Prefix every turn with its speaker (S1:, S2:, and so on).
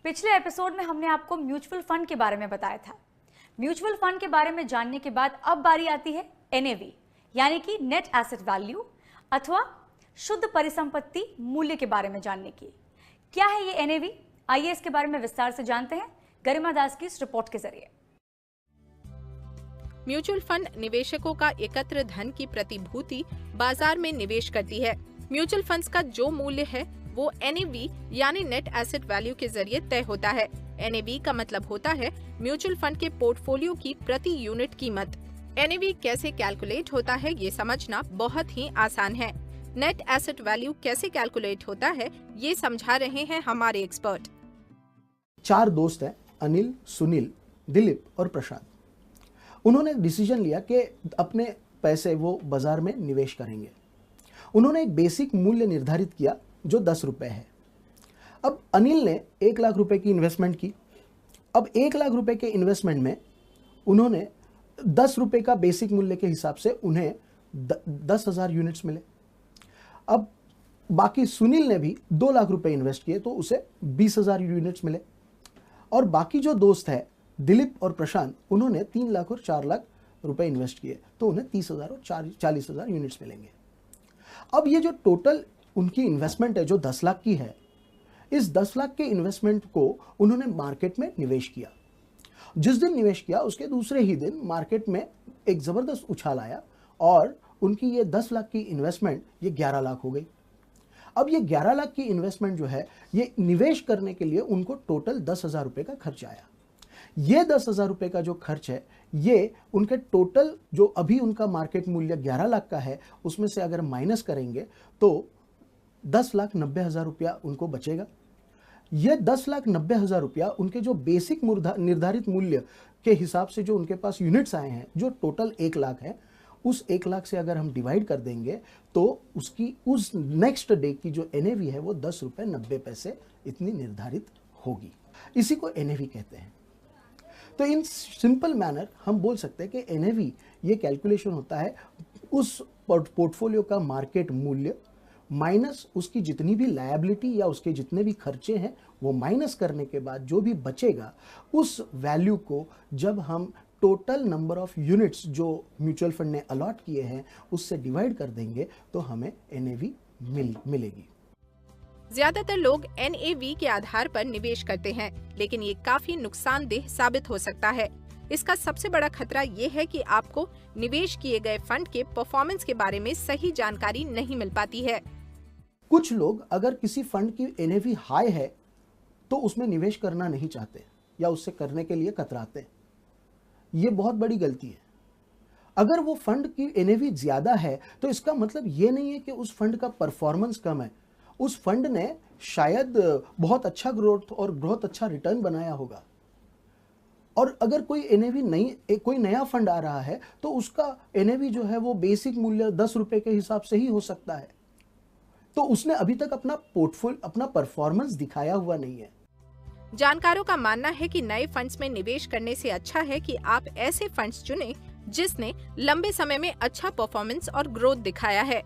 S1: पिछले एपिसोड में हमने आपको म्यूचुअल फंड के बारे में बताया था। म्यूचुअल फंड के बारे में जानने के बाद अब बारी आती है एनएवी यानी कि नेट एसेट वैल्यू अथवा शुद्ध परिसंपत्ति मूल्य के बारे में जानने की। क्या है ये एनएवी? आइए इसके बारे में विस्तार से जानते हैं गरिमा दास की इस रिपोर्ट के जरिए।
S2: म्यूचुअल फंड निवेशकों का एकत्र धन की प्रतिभूति बाजार में निवेश करती है। म्यूचुअल फंड्स का जो मूल्य है वो एनएवी यानी नेट एसेट वैल्यू के जरिए तय होता है। एनएवी का मतलब होता है म्यूचुअल फंड के पोर्टफोलियो की प्रति यूनिट कीमत। एनएवी कैसे कैलकुलेट होता है ये समझना बहुत ही आसान है। नेट एसेट वैल्यू कैसे कैलकुलेट होता है ये समझा रहे हैं हमारे एक्सपर्ट।
S3: 4 दोस्त हैं, अनिल, सुनील, दिलीप और प्रशांत। उन्होंने डिसीजन लिया कि अपने पैसे वो बाजार में निवेश करेंगे। उन्होंने एक बेसिक मूल्य निर्धारित किया जो 10 रुपए है। अब अनिल ने 1 लाख रुपए की इन्वेस्टमेंट की। अब 1 लाख रुपए के इन्वेस्टमेंट में उन्होंने 10 रुपए का बेसिक मूल्य के हिसाब से उन्हें 10,000 यूनिट्स मिले। अब बाकी सुनील ने भी 2 लाख रुपए इन्वेस्ट किए तो उसे 20,000 यूनिट्स मिले। और बाकी जो दोस्त है दिलीप और प्रशांत, उन्होंने 3 लाख और 4 लाख रुपए इन्वेस्ट किए तो उन्हें 30,000 और 40,000 यूनिट्स मिलेंगे। अब ये जो टोटल उनकी इन्वेस्टमेंट है जो 10 लाख की है, इस 10 लाख के इन्वेस्टमेंट को उन्होंने मार्केट में निवेश किया। जिस दिन निवेश किया उसके दूसरे ही दिन मार्केट में एक जबरदस्त उछाल आया और उनकी ये 10 लाख की इन्वेस्टमेंट ये 11 लाख हो गई। अब ये 11 लाख की इन्वेस्टमेंट जो है ये निवेश करने के लिए उनको टोटल 10,000 रुपए का खर्च आया। ये 10,000 रुपए का जो खर्च है ये उनके टोटल जो अभी उनका मार्केट मूल्य 11 लाख का है उसमें से अगर माइनस करेंगे तो 10,90,000 रुपया उनको बचेगा। ये 10,90,000 रुपया उनके जो बेसिक निर्धारित मूल्य के हिसाब से जो उनके पास यूनिट्स आए हैं जो टोटल 1 लाख है, उस 1 लाख से अगर हम डिवाइड कर देंगे तो उसकी उस नेक्स्ट डे की जो एनएवी है वो 10 रुपये 90 पैसे इतनी निर्धारित होगी। इसी को एनएवी कहते हैं। तो इन सिंपल मैनर हम बोल सकते हैं कि एनएवी ये कैलकुलेशन होता है उस पोर्टफोलियो का मार्केट मूल्य माइनस उसकी जितनी भी लायबिलिटी या उसके जितने भी खर्चे हैं वो माइनस करने के बाद जो भी बचेगा उस वैल्यू को जब हम टोटल नंबर ऑफ यूनिट्स जो म्यूचुअल फंड ने अलॉट किए हैं उससे डिवाइड कर देंगे तो हमें एनएवी मिलेगी।
S2: ज्यादातर लोग एनएवी के आधार पर निवेश करते हैं, लेकिन ये काफी नुकसानदेह साबित हो सकता है। इसका सबसे बड़ा खतरा ये है कि आपको निवेश किए गए फंड के परफॉर्मेंस के बारे में सही जानकारी नहीं मिल पाती है।
S3: कुछ लोग अगर किसी फंड की एनएवी हाई है तो उसमें निवेश करना नहीं चाहते या उससे करने के लिए कतराते हैं। ये बहुत बड़ी गलती है। अगर वो फंड की एनएवी ज्यादा है तो इसका मतलब ये नहीं है कि उस फंड का परफॉर्मेंस कम है। उस फंड ने शायद बहुत अच्छा ग्रोथ और बहुत अच्छा रिटर्न बनाया होगा। और अगर कोई एनएवी नहीं, कोई नया फंड आ रहा है तो उसका एनएवी जो है वो बेसिक मूल्य 10 रुपए के हिसाब से ही हो सकता है। तो उसने अभी तक अपना परफॉर्मेंस दिखाया हुआ नहीं है।
S2: जानकारों का मानना है कि नए फंड्स में निवेश करने से अच्छा है कि आप ऐसे फंड्स चुनें जिसने लंबे समय में अच्छा परफॉर्मेंस और ग्रोथ दिखाया है।